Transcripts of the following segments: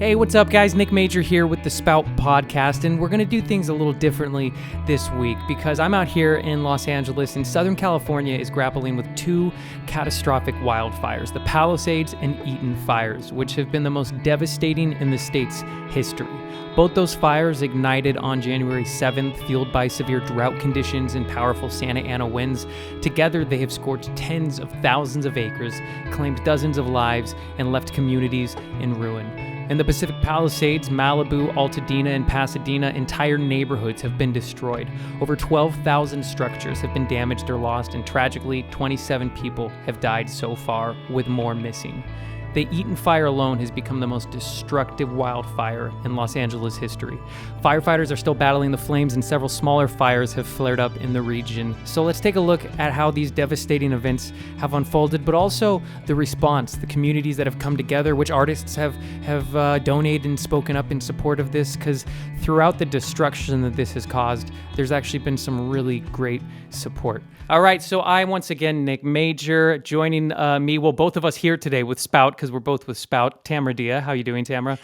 Hey, what's up, guys? Nick Major here with the Spout podcast, and we're going to do things a little differently this week because I'm out here in Los Angeles, and Southern California is grappling with two catastrophic wildfires, the Palisades and Eaton fires, which have been the most devastating in the state's history. Both those fires ignited on January 7th, fueled by severe drought conditions and powerful Santa Ana winds. Together, they have scorched tens of thousands of acres, claimed dozens of lives, and left communities in ruin. In the Pacific Palisades, Malibu, Altadena, and Pasadena, entire neighborhoods have been destroyed. Over 12,000 structures have been damaged or lost, and tragically, 27 people have died so far, with more missing. The Eaton fire alone has become the most destructive wildfire in Los Angeles history. Firefighters are still battling the flames, and several smaller fires have flared up in the region. So let's take a look at how these devastating events have unfolded, but also the response, the communities that have come together, which artists have donated and spoken up in support of this, because throughout the destruction that this has caused, there's actually been some really great support. All right, so I, once again, Nick Major, joining me, well, both of us here today with Spout, because we're both with Spout. Tamara Dhia, how you doing, Tamara?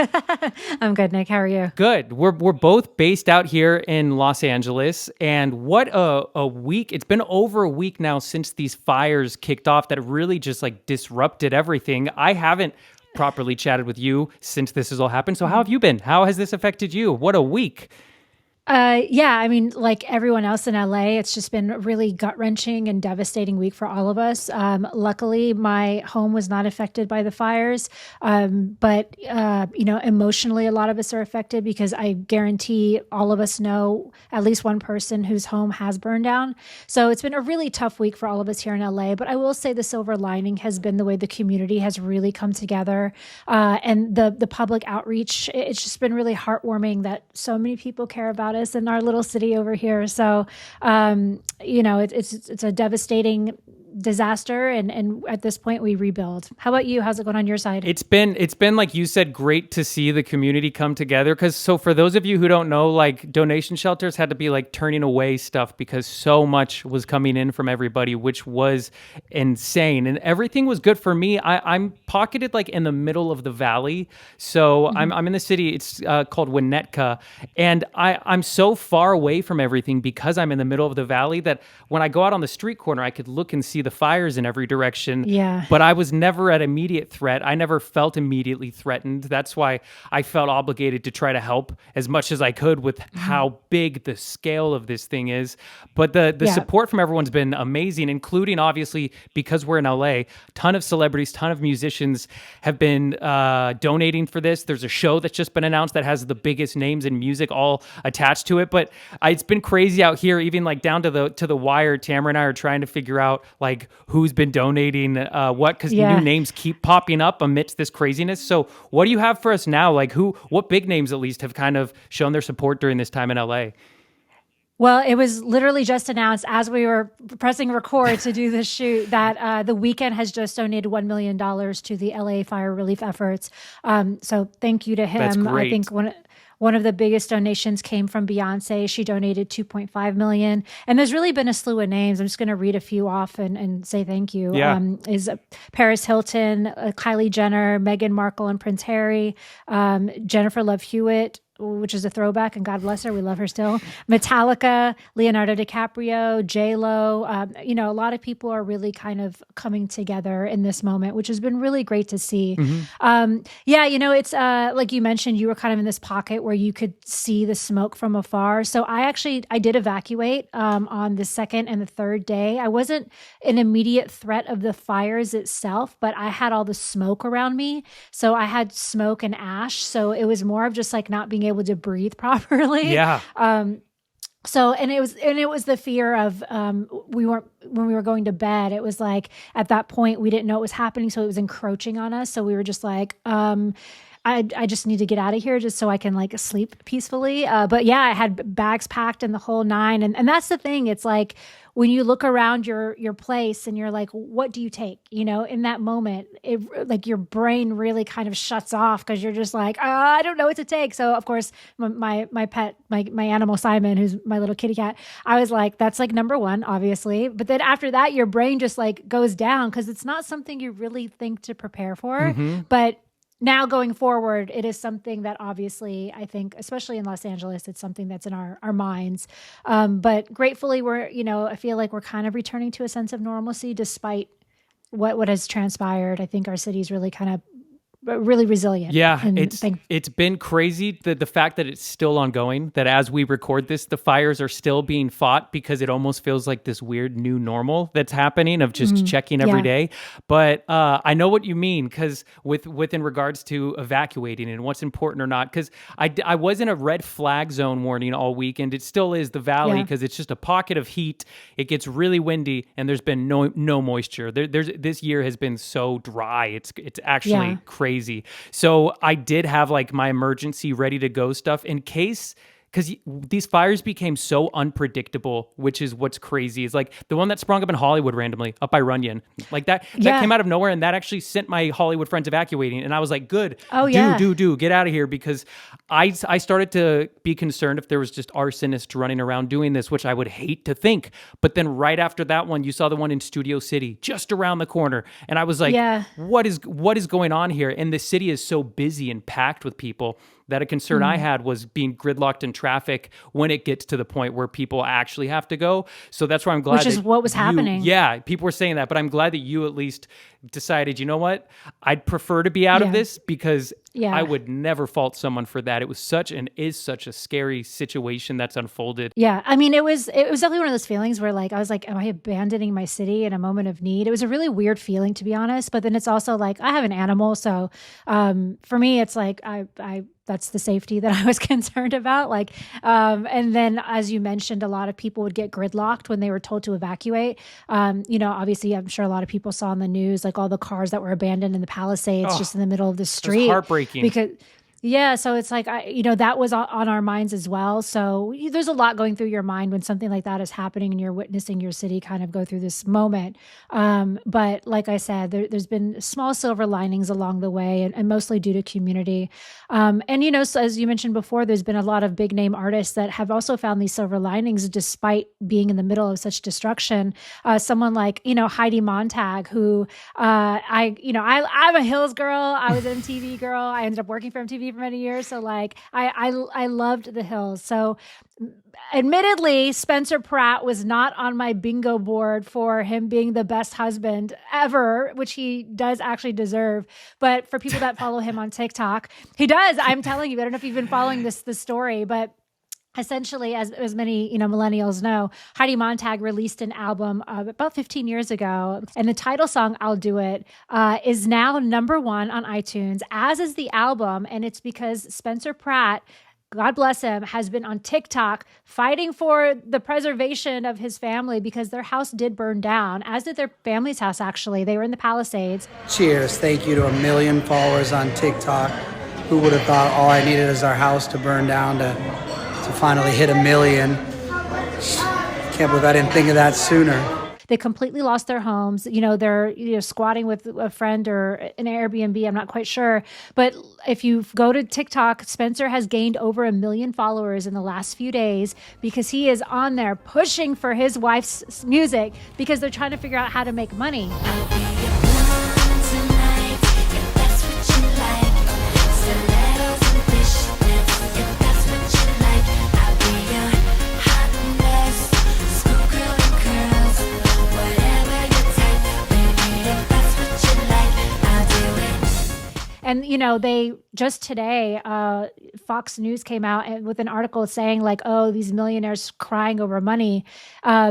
I'm good, Nick. How are you? Good. We're both based out here in Los Angeles, and what a week. It's been over a week now since these fires kicked off that really just like disrupted everything. I haven't properly chatted with you since this has all happened, so how have you been? How has this affected you? What a week. Yeah, I mean, like everyone else in LA, it's just been a really gut-wrenching and devastating week for all of us. Luckily, my home was not affected by the fires, but emotionally, a lot of us are affected because I guarantee all of us know at least one person whose home has burned down. So it's been a really tough week for all of us here in LA, but I will say the silver lining has been the way the community has really come together, and the public outreach. It's just been really heartwarming that so many people care about us in our little city over here. So, it's a devastating disaster, and at this point we rebuild. How about you? How's it going on your side? It's been like you said, great to see the community come together, because so for those of you who don't know, like donation shelters had to be like turning away stuff because so much was coming in from everybody, which was insane, and everything was good for me. I'm pocketed like in the middle of the valley, so I'm in the city. It's called Winnetka, and I'm so far away from everything because I'm in the middle of the valley that when I go out on the street corner, I could look and see the fires in every direction. Yeah. But I was never at immediate threat. I never felt immediately threatened. That's why I felt obligated to try to help as much as I could with how big the scale of this thing is. But the support from everyone's been amazing, including obviously because we're in LA, ton of celebrities, ton of musicians have been donating for this. There's a show that's just been announced that has the biggest names in music all attached to it. But it's been crazy out here, even like down to the wire. Tamara and I are trying to figure out like who's been donating what, because new names keep popping up amidst this craziness. So what do you have for us now? Like what big names at least have kind of shown their support during this time in LA? Well, it was literally just announced as we were pressing record to do this shoot that The Weeknd has just donated $1 million to the LA fire relief efforts. So thank you to him. That's great. I think one of the biggest donations came from Beyonce. She donated $2.5 million. And there's really been a slew of names. I'm just going to read a few off and say thank you. Yeah. Is Paris Hilton, Kylie Jenner, Meghan Markle and Prince Harry, Jennifer Love Hewitt, which is a throwback, and God bless her, we love her still. Metallica, Leonardo DiCaprio, J-Lo. A lot of people are really kind of coming together in this moment, which has been really great to see. It's like you mentioned, you were kind of in this pocket where you could see the smoke from afar. So I did evacuate on the second and the third day. I wasn't an immediate threat of the fires itself, but I had all the smoke around me. So I had smoke and ash. So it was more of just like not being able to breathe properly. Yeah. So it was the fear of when we were going to bed, it was like at that point we didn't know what was happening, so it was encroaching on us. So we were just like, I just need to get out of here just so I can like sleep peacefully. But yeah, I had bags packed and the whole nine. And that's the thing. It's like when you look around your place and you're like, what do you take? In that moment, it like your brain really kind of shuts off because you're just like, I don't know what to take. So of course, my pet, my animal Simon, who's my little kitty cat, I was like, that's like number one, obviously. But then after that, your brain just like goes down because it's not something you really think to prepare for. But now going forward, it is something that obviously I think, especially in Los Angeles, it's something that's in our minds. But gratefully, I feel like we're kind of returning to a sense of normalcy despite what has transpired. I think our city's really kind of really resilient. Yeah, it's been crazy. The fact that it's still ongoing, that as we record this, the fires are still being fought because it almost feels like this weird new normal that's happening of just checking every day. But I know what you mean, because in regards to evacuating and what's important or not, because I was in a red flag zone warning all weekend. It still is the valley because it's just a pocket of heat. It gets really windy and there's been no moisture. This year has been so dry. It's actually crazy. So I did have like my emergency ready to go stuff in case, because these fires became so unpredictable, which is what's crazy. Is like the one that sprung up in Hollywood randomly, up by Runyon. Like that came out of nowhere, and that actually sent my Hollywood friends evacuating. And I was like, good, do, get out of here, because I started to be concerned if there was just arsonists running around doing this, which I would hate to think. But then right after that one, you saw the one in Studio City, just around the corner. And I was like, what is going on here? And the city is so busy and packed with people that a concern I had was being gridlocked in traffic when it gets to the point where people actually have to go. So that's why I'm glad. Which is what was happening. Yeah, people were saying that, but I'm glad that you at least decided, you know what? I'd prefer to be out of this, because I would never fault someone for that. It was such a scary situation that's unfolded. Yeah. I mean, it was definitely one of those feelings where like, I was like, am I abandoning my city in a moment of need? It was a really weird feeling, to be honest. But then it's also like, I have an animal. So for me, it's like, I that's the safety that I was concerned about. Like, and then as you mentioned, a lot of people would get gridlocked when they were told to evacuate. Obviously I'm sure a lot of people saw on the news, like all the cars that were abandoned in the Palisades, just in the middle of the street. It's heartbreaking. Because so it's like, that was on our minds as well. So there's a lot going through your mind when something like that is happening and you're witnessing your city kind of go through this moment. But like I said, there's been small silver linings along the way, and mostly due to community. So as you mentioned before, there's been a lot of big name artists that have also found these silver linings despite being in the middle of such destruction. Someone like, Heidi Montag, who I'm a Hills girl. I was an MTV girl. I ended up working for MTV for many years. So like, I loved the Hills. So admittedly, Spencer Pratt was not on my bingo board for him being the best husband ever, which he does actually deserve. But for people that follow him on TikTok, he does. I'm telling you, I don't know if you've been following this story, but essentially, as many millennials know, Heidi Montag released an album about 15 years ago, and the title song "I'll Do It" is now #1 on iTunes, as is the album, and it's because Spencer Pratt, God bless him, has been on TikTok fighting for the preservation of his family because their house did burn down, as did their family's house, actually. They were in the Palisades. Cheers. Thank you to 1 million followers on TikTok. Who would have thought all I needed is our house to burn down to finally hit 1 million. Can't believe I didn't think of that sooner. They completely lost their homes. They're squatting with a friend or an Airbnb. I'm not quite sure. But if you go to TikTok, Spencer has gained over 1 million followers in the last few days because he is on there pushing for his wife's music because they're trying to figure out how to make money. And, they just today, Fox News came out with an article saying like, oh, these millionaires crying over money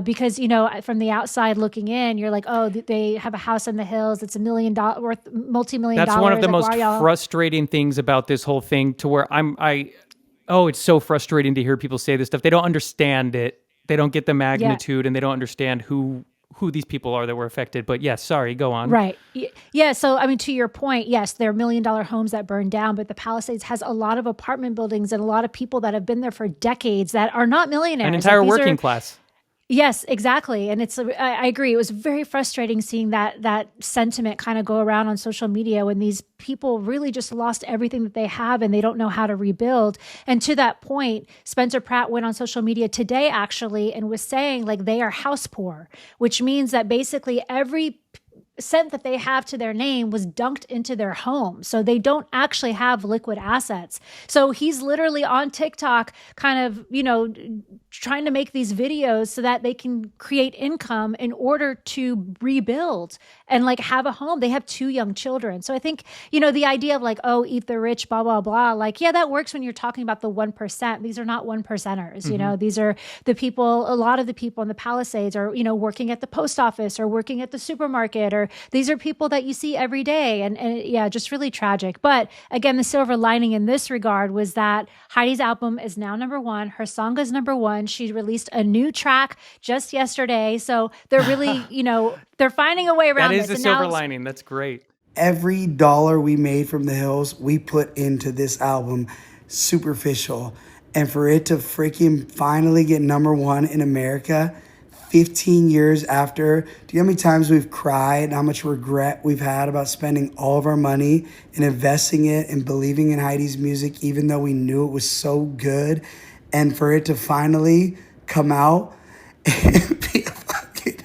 because, from the outside looking in, you're like, oh, they have a house in the hills. It's $1 million worth, multi-million dollars. That's one of the most frustrating things about this whole thing, to where it's so frustrating to hear people say this stuff. They don't understand it. They don't get the magnitude and they don't understand who these people are that were affected. But yes, sorry, go on. Right. Yeah. So, to your point, yes, there are $1 million homes that burned down, but the Palisades has a lot of apartment buildings and a lot of people that have been there for decades that are not millionaires. An entire working class. Yes, exactly. And I agree. It was very frustrating seeing that sentiment kind of go around on social media when these people really just lost everything that they have and they don't know how to rebuild. And to that point, Spencer Pratt went on social media today, actually, and was saying like they are house poor, which means that basically every cent that they have to their name was dunked into their home. So they don't actually have liquid assets. So he's literally on TikTok kind of, trying to make these videos so that they can create income in order to rebuild and like have a home. They have 2 young children. So I think, the idea of like, oh, eat the rich, blah, blah, blah. Like, yeah, that works when you're talking about the 1%. These are not 1%ers, these are the people, a lot of the people in the Palisades are, working at the post office or working at the supermarket, or these are people that you see every day. And yeah, just really tragic. But again, the silver lining in this regard was that Heidi's album is now #1. Her song is #1. She released a new track just yesterday. So they're really, they're finding a way around this. That is this. the silver lining. That's great. Every dollar we made from the hills, we put into this album, Superficial. And for it to freaking finally get #1 in America, 15 years after, do you know how many times we've cried and how much regret we've had about spending all of our money and investing it and believing in Heidi's music, even though we knew it was so good? And for it to finally come out and be a fucking...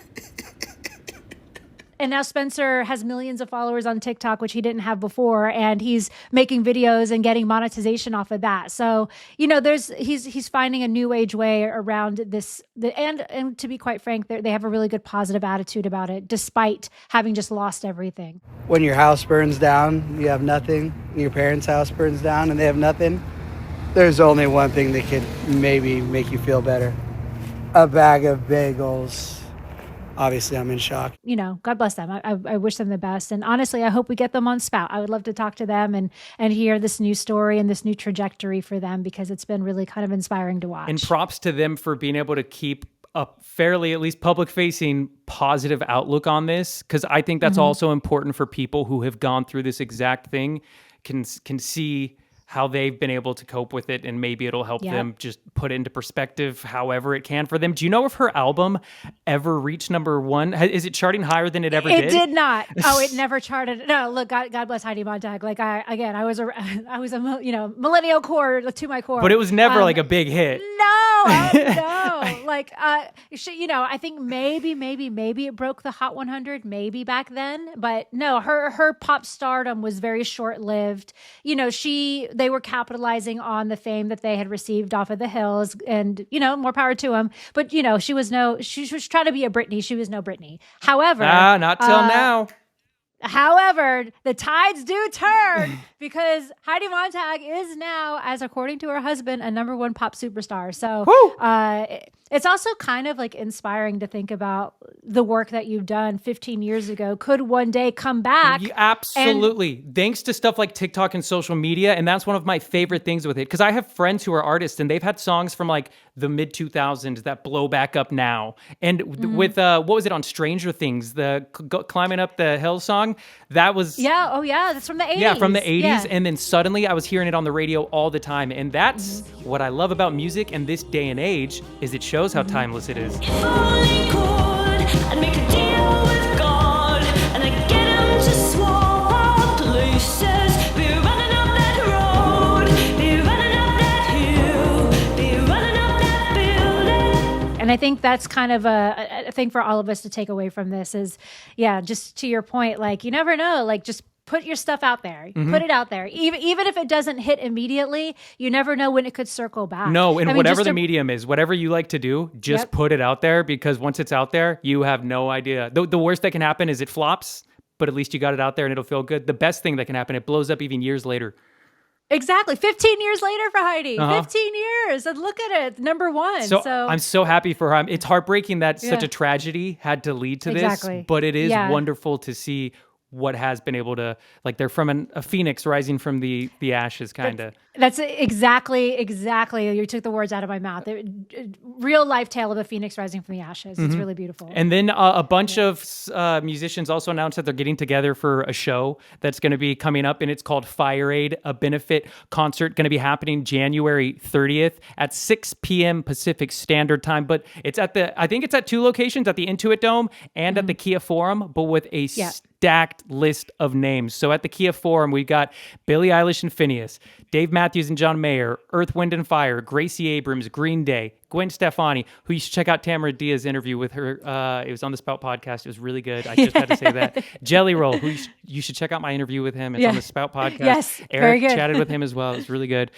And now Spencer has millions of followers on TikTok, which he didn't have before, and he's making videos and getting monetization off of that. So, he's finding a new age way around this. And to be quite frank, they have a really good positive attitude about it, despite having just lost everything. When your house burns down, you have nothing. Your parents' house burns down and they have nothing. There's only one thing that could maybe make you feel better. A bag of bagels. Obviously, I'm in shock. God bless them. I wish them the best. And honestly, I hope we get them on Spout. I would love to talk to them and hear this new story and this new trajectory for them, because it's been really kind of inspiring to watch. And props to them for being able to keep a fairly, at least public-facing, positive outlook on this, because I think that's also important for people who have gone through this exact thing, can see how they've been able to cope with it, and maybe it'll help them just put it into perspective however it can for them. Do you know if her album ever reached #1? Is it charting higher than it ever did? It did not. Oh, it never charted. No, look, God bless Heidi Montag. Like I was a millennial core to my core. But it was never like a big hit. No. Like, I think maybe it broke the Hot 100, maybe back then. But no, her pop stardom was very short-lived. They were capitalizing on the fame that they had received off of the hills, and, more power to them. But, she was trying to be a Britney. She was no Britney. However. Not till now. However, the tides do turn, because Heidi Montag is now, as according to her husband, a #1 pop superstar. So it's also kind of like inspiring to think about the work that you've done 15 years ago could one day come back. Absolutely. Thanks to stuff like TikTok and social media. And that's one of my favorite things with it, because I have friends who are artists and they've had songs from like the mid 2000s that blow back up now. And with, what was it on Stranger Things, the Climbing Up the Hill song? That was... Yeah. Oh yeah. That's from the 80s. Yeah, from the 80s. Yeah. And then suddenly I was hearing it on the radio all the time. And that's what I love about music in this day and age, is it shows how timeless it is. If only could, I'd make a deal with God, and I'd get him to swap our places. Be running up that road, be running up that hill, be running up that building. And I think that's kind of a thing for all of us to take away from this is, just to your point, like, you never know, like, just put your stuff out there. Put it out there. Even if it doesn't hit immediately, you never know when it could circle back. No, and whatever the medium is, whatever you like to do, just put it out there, because once it's out there, you have no idea. The worst that can happen is it flops, but at least you got it out there and it'll feel good. The best thing that can happen, it blows up even years later. Exactly. 15 years later for Heidi. 15 years. And look at it. #1. So I'm so happy for her. It's heartbreaking that such a tragedy had to lead to this, but it is wonderful to see what has been able to, like, they're from a phoenix rising from the ashes, kind of. That's exactly. You took the words out of my mouth. Real life tale of a phoenix rising from the ashes. It's really beautiful. And then a bunch of musicians also announced that they're getting together for a show that's going to be coming up, and it's called Fire Aid, a benefit concert going to be happening January 30th at 6 p.m. Pacific Standard Time. But it's I think it's at 2 locations, at the Intuit Dome and at the Kia Forum, but with a stacked list of names. So at the Kia Forum, we got Billie Eilish and Phineas, Dave Matthews and John Mayer, Earth, Wind and Fire, Gracie Abrams, Green Day, Gwen Stefani, who you should check out Tamara Dhia's interview with her. It was on the Spout podcast. It was really good. I just had to say that. Jelly Roll, who you should check out my interview with him. It's on the Spout podcast. Yes, Eric very good. chatted with him as well. It was really good.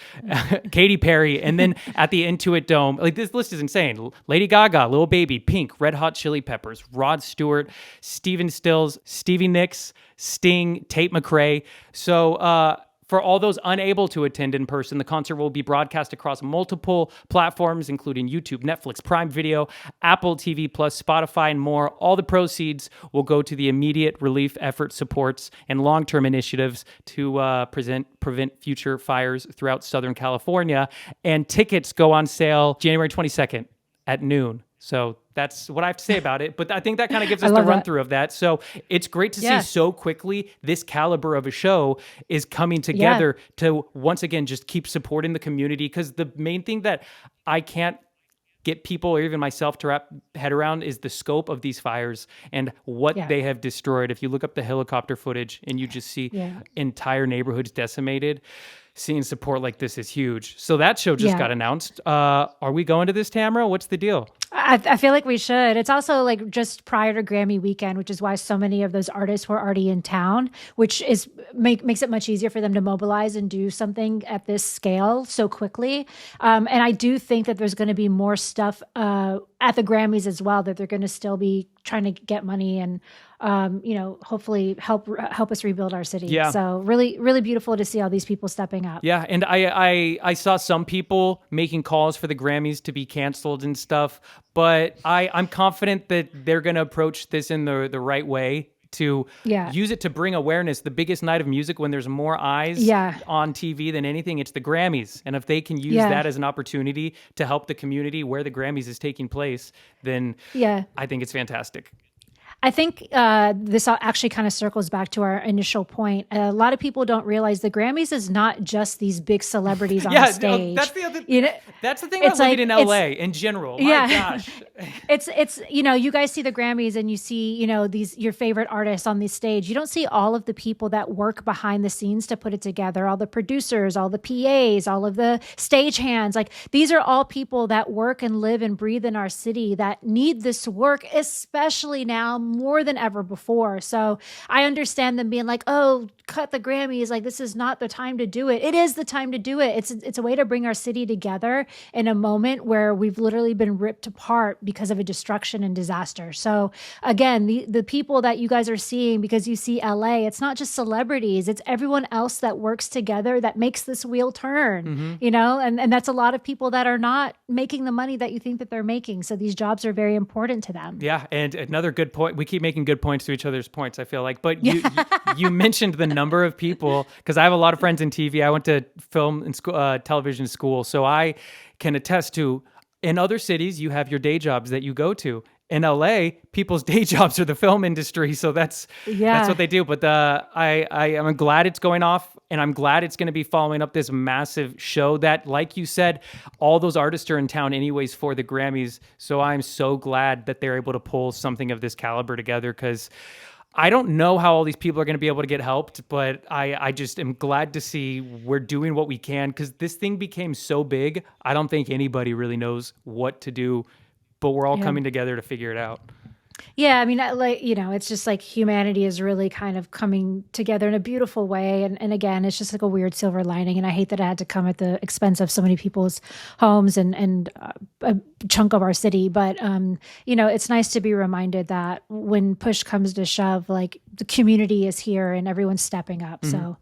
Katy Perry. And then at the Intuit Dome, like this list is insane. Lady Gaga, Lil Baby, Pink, Red Hot Chili Peppers, Rod Stewart, Steven Stills, Stevie Nicks, Sting, Tate McRae. So for all those unable to attend in person, the concert will be broadcast across multiple platforms, including YouTube, Netflix, Prime Video, Apple TV+, Spotify, and more. All the proceeds will go to the immediate relief effort supports and long-term initiatives to prevent future fires throughout Southern California. And tickets go on sale January 22nd at noon. So that's what I have to say about it. But I think that kind of gives us the run through of that. So it's great to see so quickly this caliber of a show is coming together to once again just keep supporting the community. Because the main thing that I can't get people or even myself to wrap head around is the scope of these fires and what they have destroyed. If you look up the helicopter footage and you just see entire neighborhoods decimated, seeing support like this is huge. So that show just got announced. Are we going to this, Tamara? What's the deal? I feel like we should. It's also like just prior to Grammy weekend, which is why so many of those artists were already in town, which is makes it much easier for them to mobilize and do something at this scale so quickly. And I do think that there's going to be more stuff at the Grammys as well, that they're going to still be trying to get money and hopefully help us rebuild our city. Yeah. So really, really beautiful to see all these people stepping up. Yeah, and I saw some people making calls for the Grammys to be canceled and stuff, but I'm confident that they're going to approach this in the right way to use it to bring awareness. The biggest night of music, when there's more eyes on TV than anything, it's the Grammys. And if they can use that as an opportunity to help the community where the Grammys is taking place, then I think it's fantastic. I think this actually kind of circles back to our initial point. A lot of people don't realize the Grammys is not just these big celebrities on stage. That's the other. That's the thing about living in LA in general. My gosh, it's you guys see the Grammys and you see these your favorite artists on the stage. You don't see all of the people that work behind the scenes to put it together. All the producers, all the PAs, all of the stagehands. Like these are all people that work and live and breathe in our city that need this work, especially now more than ever before. So I understand them being like, oh, cut the Grammys. Like, this is not the time to do it. It is the time to do it. It's a way to bring our city together in a moment where we've literally been ripped apart because of a destruction and disaster. So again, the people that you guys are seeing, because you see LA, it's not just celebrities, it's everyone else that works together that makes this wheel turn, and that's a lot of people that are not making the money that you think that they're making. So these jobs are very important to them. Yeah. And another good point, we keep making good points to each other's points, I feel like, but you mentioned the number of people, because I have a lot of friends in TV. I went to film and television school. So I can attest to, in other cities, you have your day jobs that you go to. In LA, people's day jobs are the film industry, so that's what they do. But I am glad it's going off, and I'm glad it's going to be following up this massive show that, like you said, all those artists are in town anyways for the Grammys. So I'm so glad that they're able to pull something of this caliber together, because I don't know how all these people are going to be able to get helped, but I just am glad to see we're doing what we can, because this thing became so big. I don't think anybody really knows what to do, but we're all coming together to figure it out. Yeah, I mean, it's just like humanity is really kind of coming together in a beautiful way. And again, it's just like a weird silver lining. And I hate that it had to come at the expense of so many people's homes and a chunk of our city. But, it's nice to be reminded that when push comes to shove, like the community is here and everyone's stepping up. Mm-hmm. So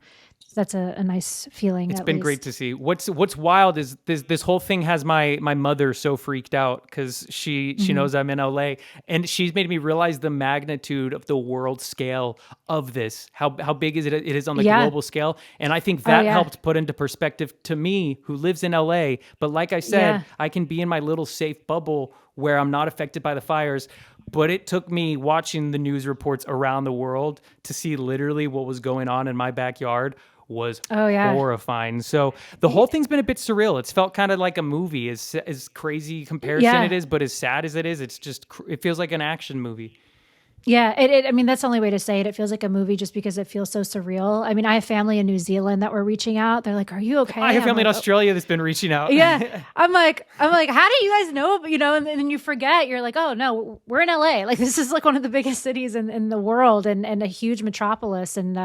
that's a nice feeling. It's been great to see. What's wild is this whole thing has my mother so freaked out, because she knows I'm in LA, and she's made me realize the magnitude of the world scale of this. How big is it? It is on the global scale, and I think that helped put into perspective to me, who lives in LA. But like I said, I can be in my little safe bubble where I'm not affected by the fires. But it took me watching the news reports around the world to see literally what was going on in my backyard was horrifying. So the whole thing's been a bit surreal. It's felt kind of like a movie, as crazy comparison it is, but as sad as it is, it's just, it feels like an action movie. Yeah, I mean, that's the only way to say it. It feels like a movie just because it feels so surreal. I mean, I have family in New Zealand that were reaching out. They're like, "Are you okay?" I have I'm family in like, Australia that's been reaching out. yeah. I'm like, how do you guys know? You know, and then you forget. You're like, oh no, we're in LA. Like this is like one of the biggest cities in the world and a huge metropolis. And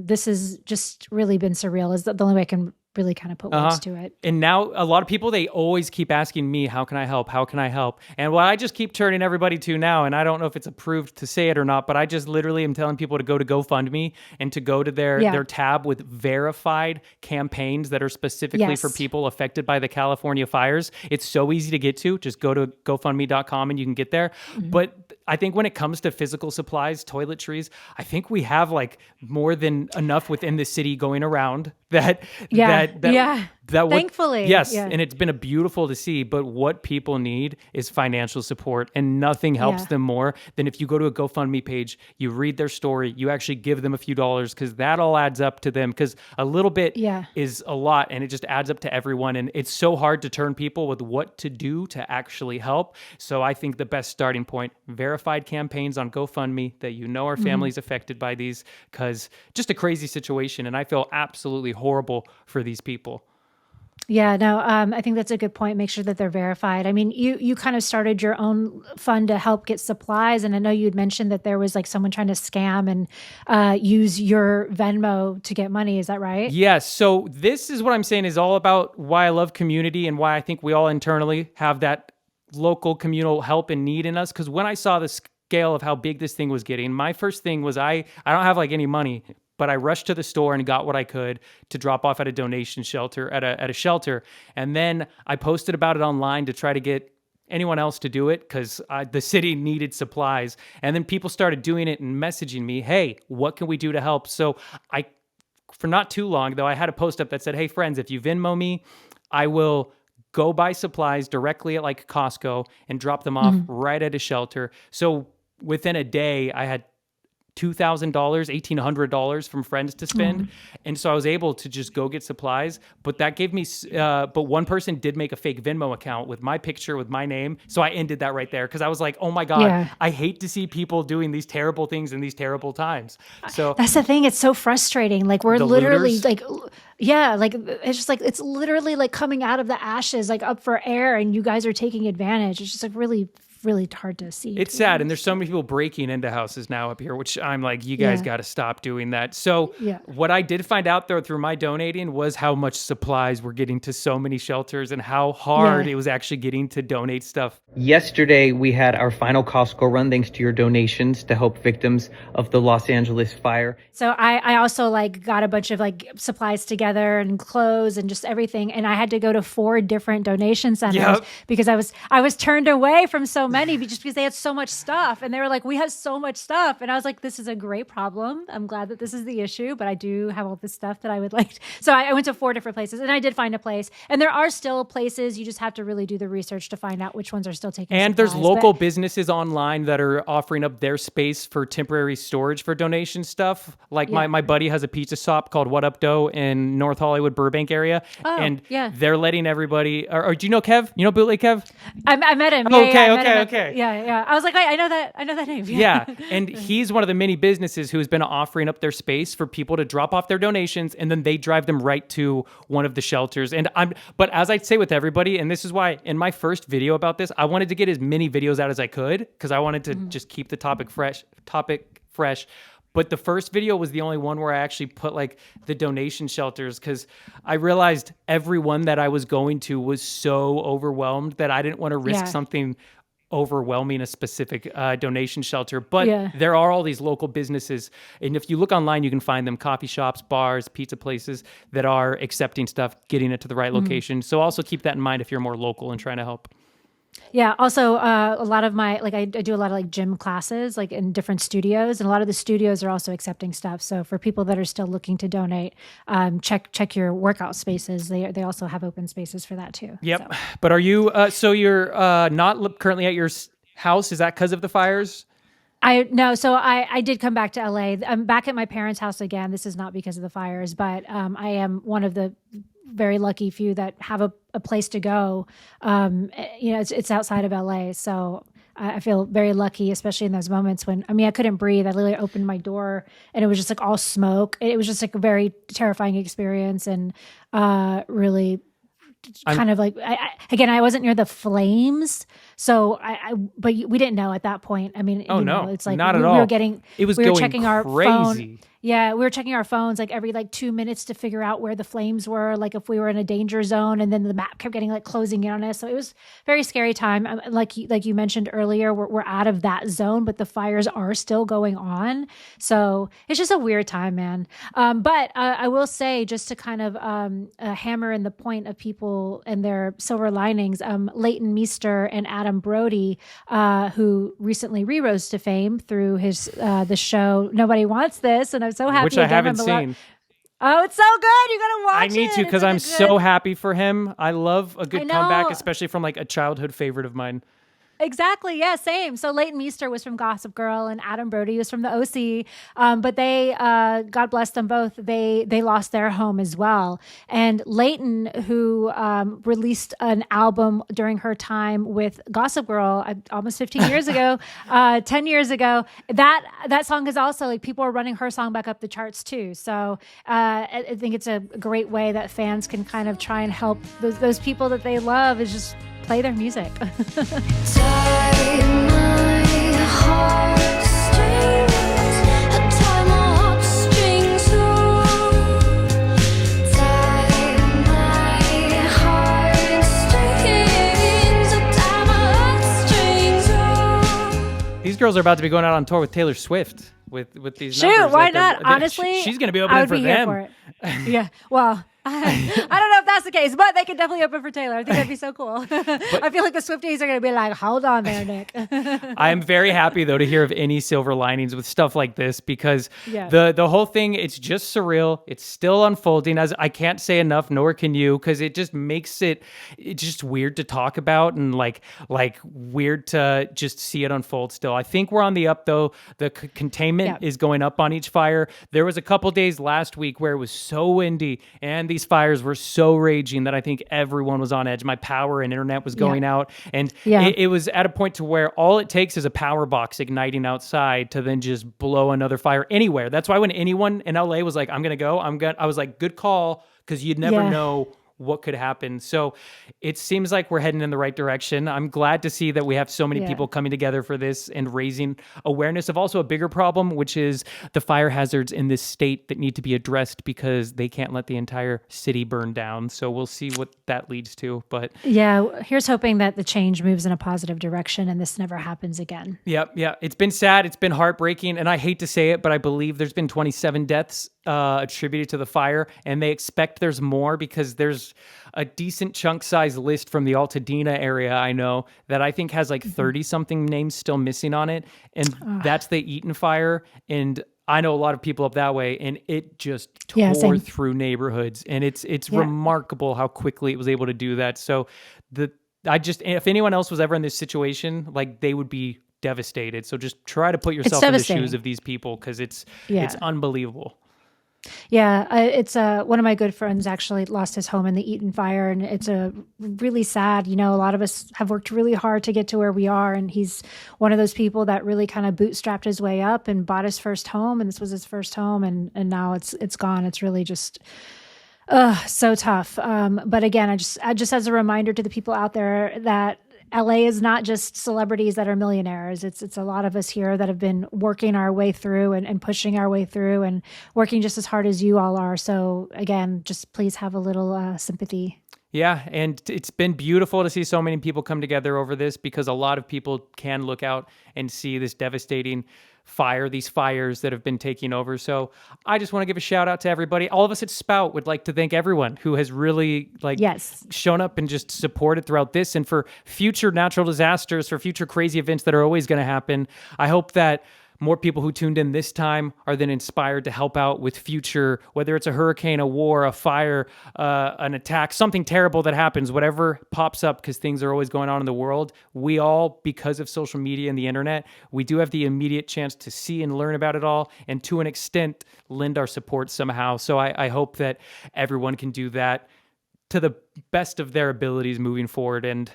this has just really been surreal. Is the only way I can really kind of put words to it. And now a lot of people, they always keep asking me, how can I help? How can I help? And what I just keep turning everybody to now, and I don't know if it's approved to say it or not, but I just literally am telling people to go to GoFundMe and to go to their tab with verified campaigns that are specifically for people affected by the California fires. It's so easy to get to. Just go to GoFundMe.com and you can get there. But I think when it comes to physical supplies, toiletries, I think we have like more than enough within the city going around that would, thankfully. Yes. And it's been a beautiful to see, but what people need is financial support, and nothing helps them more than if you go to a GoFundMe page, you read their story, you actually give them a few dollars, because that all adds up to them, because a little bit is a lot, and it just adds up to everyone. And it's so hard to turn people with what to do to actually help. So I think the best starting point, verified campaigns on GoFundMe that you know are families affected by these, because just a crazy situation. And I feel absolutely horrible for these people. Yeah, no, I think that's a good point. Make sure that they're verified. I mean, you kind of started your own fund to help get supplies. And I know you had mentioned that there was like someone trying to scam and use your Venmo to get money. Is that right? Yes. So this is what I'm saying is all about why I love community and why I think we all internally have that local communal help and need in us. Because when I saw the scale of how big this thing was getting, my first thing was I don't have like any money, but I rushed to the store and got what I could to drop off at a donation shelter, at a shelter. And then I posted about it online to try to get anyone else to do it, because the city needed supplies. And then people started doing it and messaging me, hey, what can we do to help? So for not too long, though, I had a post up that said, hey, friends, if you Venmo me, I will go buy supplies directly at like Costco and drop them off right at a shelter. So within a day, I had $2,000, $1,800 from friends to spend. And so I was able to just go get supplies, but that gave me, but one person did make a fake Venmo account with my picture, with my name. So I ended that right there. Cause I was like, oh my God, I hate to see people doing these terrible things in these terrible times. So that's the thing. It's so frustrating. Like we're literally looters? like, like it's just like, it's literally like coming out of the ashes, like up for air, and you guys are taking advantage. It's just like really hard to see. It's sad. And there's so many people breaking into houses now up here, which I'm like, you guys got to stop doing that. So what I did find out though through my donating was how much supplies were getting to so many shelters and how hard it was actually getting to donate stuff. Yesterday, we had our final Costco run thanks to your donations to help victims of the Los Angeles fire. So I also like got a bunch of like supplies together and clothes and just everything. And I had to go to 4 different donation centers because I was turned away from so many just because they had so much stuff. And they were like, we have so much stuff. And I was like, this is a great problem. I'm glad that this is the issue, but I do have all this stuff that I would like. So I went to 4 different places, and I did find a place. And there are still places. You just have to really do the research to find out which ones are still taking And supplies. there's local businesses online that are offering up their space for temporary storage for donation stuff. Like my buddy has a pizza shop called What Up Dough in North Hollywood, Burbank area. And they're letting everybody, or do you know Kev? You know Bootleg Kev? I met him. Okay. Yeah. I was like, wait, I know that name. Yeah. And he's one of the many businesses who has been offering up their space for people to drop off their donations, and then they drive them right to one of the shelters. But as I say with everybody, and this is why in my first video about this, I wanted to get as many videos out as I could because I wanted to just keep the topic fresh. But the first video was the only one where I actually put like the donation shelters, because I realized every one that I was going to was so overwhelmed that I didn't want to risk something overwhelming a specific donation shelter. But there are all these local businesses. And if you look online, you can find them: coffee shops, bars, pizza places that are accepting stuff, getting it to the right location. So also keep that in mind if you're more local and trying to help. Yeah. Also, a lot of my, like I do a lot of like gym classes, like in different studios, and a lot of the studios are also accepting stuff. So for people that are still looking to donate, check your workout spaces. They also have open spaces for that too. Yep. So. But are you, so you're not currently at your house? Is that because of the fires? So I did come back to LA. I'm back at my parents' house again. This is not because of the fires, but I am one of the very lucky few that have a place to go. It's outside of LA. So I feel very lucky, especially in those moments when, I mean, I couldn't breathe. I literally opened my door and it was just like all smoke. It was just like a very terrifying experience, and really kind of like, again, I wasn't near the flames. So but we didn't know at that point. I mean, it's like not at we all. were getting, It was we were going checking our crazy. phone. Yeah, we were checking our phones like every 2 minutes to figure out where the flames were, like if we were in a danger zone, and then the map kept getting like closing in on us. So it was a very scary time. Like you mentioned earlier, we're out of that zone, but the fires are still going on. So it's just a weird time, man. But I will say, just to kind of hammer in the point of people and their silver linings, Leighton Meester and Adam Brody, who recently re-rose to fame through his the show Nobody Wants This, and I'm so happy. Which I haven't seen. Oh, it's so good. You got to watch it. I need to, because I'm so happy for him. I love a good comeback, especially from like a childhood favorite of mine. Exactly. Yeah, same. So Leighton Meester was from Gossip Girl and Adam Brody was from the OC. But they, God bless them both, they lost their home as well. And Leighton, who released an album during her time with Gossip Girl almost 15 years ago, 10 years ago, that song is also like people are running her song back up the charts too. So I think it's a great way that fans can kind of try and help those people that they love, is just play their music. Tie my heartstrings, tie my heartstrings, tie my heartstrings. These girls are about to be going out on tour with Taylor Swift with these Shoot, numbers. why not? Honestly, she's going to be I opening would for be here them. for it. Yeah, well, I don't know if that's the case, but they could definitely open for Taylor. I think that'd be so cool. I feel like the Swifties are going to be like, hold on there, Nick. I'm very happy, though, to hear of any silver linings with stuff like this, because Yeah. the whole thing, it's just surreal. It's still unfolding, as I can't say enough, nor can you, because it just makes it's just weird to talk about, and like weird to just see it unfold still. I think we're on the up, though. The containment is going up on each fire. There was a couple days last week where it was so windy and these fires were so raging that I think everyone was on edge. My power and internet was going out, and it was at a point to where all it takes is a power box igniting outside to then just blow another fire anywhere. That's why when anyone in LA was like, I was like, good call, because you'd never know what could happen. So it seems like we're heading in the right direction. I'm glad to see that we have so many people coming together for this and raising awareness of also a bigger problem, which is the fire hazards in this state that need to be addressed, because they can't let the entire city burn down. So we'll see what that leads to. But yeah, here's hoping that the change moves in a positive direction and this never happens again. Yeah. It's been sad. It's been heartbreaking. And I hate to say it, but I believe there's been 27 deaths attributed to the fire, and they expect there's more, because there's a decent chunk size list from the Altadena area, I know, that I think has like 30 something names still missing on it. And that's the Eaton fire. And I know a lot of people up that way, and it just tore through neighborhoods, and it's remarkable how quickly it was able to do that. So if anyone else was ever in this situation, like, they would be devastated. So just try to put yourself in the shoes of these people, because it's unbelievable. Yeah, it's one of my good friends actually lost his home in the Eaton fire, and it's a really sad. You know, a lot of us have worked really hard to get to where we are, and he's one of those people that really kind of bootstrapped his way up and bought his first home, and this was his first home, and now it's gone. It's really just so tough. But again, I just as a reminder to the people out there that LA is not just celebrities that are millionaires. It's a lot of us here that have been working our way through and pushing our way through and working just as hard as you all are. So again, just please have a little sympathy. Yeah, and it's been beautiful to see so many people come together over this, because a lot of people can look out and see this devastating these fires that have been taking over. So I just want to give a shout out to everybody. All of us at Spout would like to thank everyone who has really shown up and just supported throughout this, and for future natural disasters, for future crazy events that are always going to happen. I hope that more people who tuned in this time are then inspired to help out with future, whether it's a hurricane, a war, a fire, an attack, something terrible that happens, whatever pops up, because things are always going on in the world. We all, because of social media and the internet, we do have the immediate chance to see and learn about it all, and to an extent, lend our support somehow. So I hope that everyone can do that to the best of their abilities moving forward. And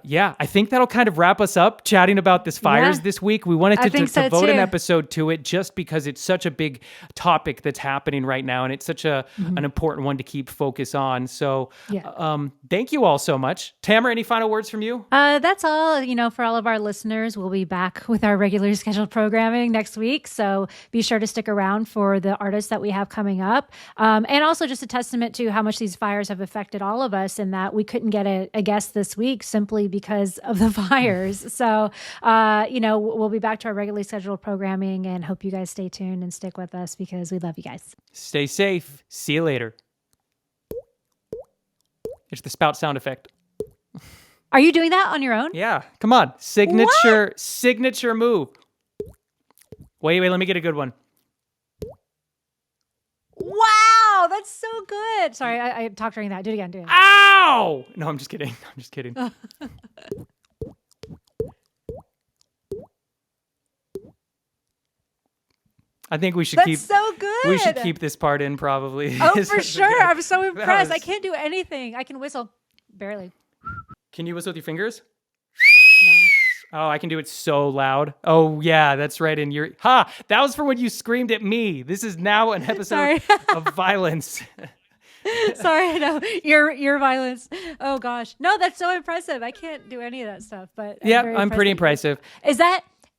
Yeah, I think that'll kind of wrap us up chatting about this fires this week. We wanted to devote an episode to it just because it's such a big topic that's happening right now, and it's such an important one to keep focus on. So thank you all so much. Tamara, any final words from you? That's all. For all of our listeners, we'll be back with our regularly scheduled programming next week. So be sure to stick around for the artists that we have coming up. And also just a testament to how much these fires have affected all of us, and that we couldn't get a guest this week simply because of the fires. So, we'll be back to our regularly scheduled programming, and hope you guys stay tuned and stick with us because we love you guys. Stay safe. See you later. It's the Spout sound effect. Are you doing that on your own? Yeah. Come on. Signature move. Wait, let me get a good one. Wow, that's so good. Sorry, I talked during that. Do it again. Ow! No, I'm just kidding. I think we should so good. We should keep this part in probably. Oh, for sure. I'm so impressed. I can't do anything. I can whistle. Barely. Can you whistle with your fingers? No. Oh, I can do it so loud. Oh, yeah, that's right. In your that was for when you screamed at me. This is now an episode of violence. Sorry, no, your violence. Oh gosh, no, that's so impressive. I can't do any of that stuff, but I'm pretty impressive.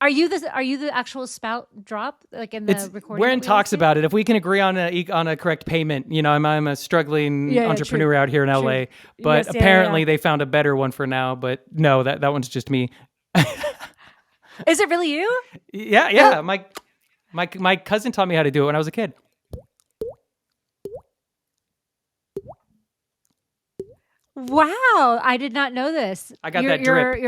Are you the actual Spout drop like in the recording? We're in talks about it. If we can agree on a correct payment, I'm a struggling entrepreneur out here in LA, but apparently they found a better one for now. But no, that one's just me. Is it really you? Yeah. My cousin taught me how to do it when I was a kid. Wow, I did not know this. I got that drip.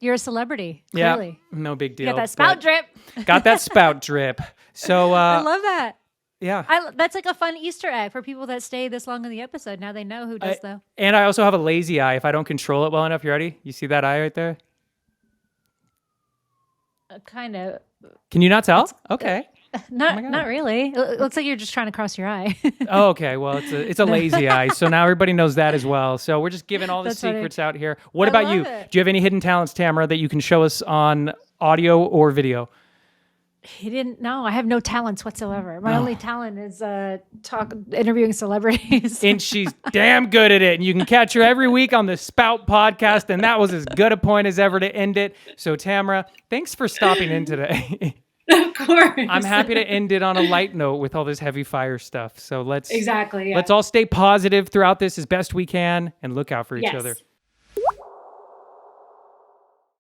You're a celebrity. Clearly. Yeah, no big deal. Got that Spout drip. Got that Spout drip. So I love that. Yeah, that's like a fun Easter egg for people that stay this long in the episode. Now they know who does though. And I also have a lazy eye. If I don't control it well enough, you ready? You see that eye right there? Kind of. Can you not tell? Okay. Not really. It looks like you're just trying to cross your eye. Oh, okay. Well, it's a lazy eye. So now everybody knows that as well. So we're just giving all the secrets out here. What about you? Do you have any hidden talents, Tamara, that you can show us on audio or video? He didn't know. I have no talents whatsoever. My only talent is interviewing celebrities. And she's damn good at it. And you can catch her every week on the Spout podcast. And that was as good a point as ever to end it. So Tamara, thanks for stopping in today. Of course. I'm happy to end it on a light note with all this heavy fire stuff. So let's all stay positive throughout this as best we can and look out for each other.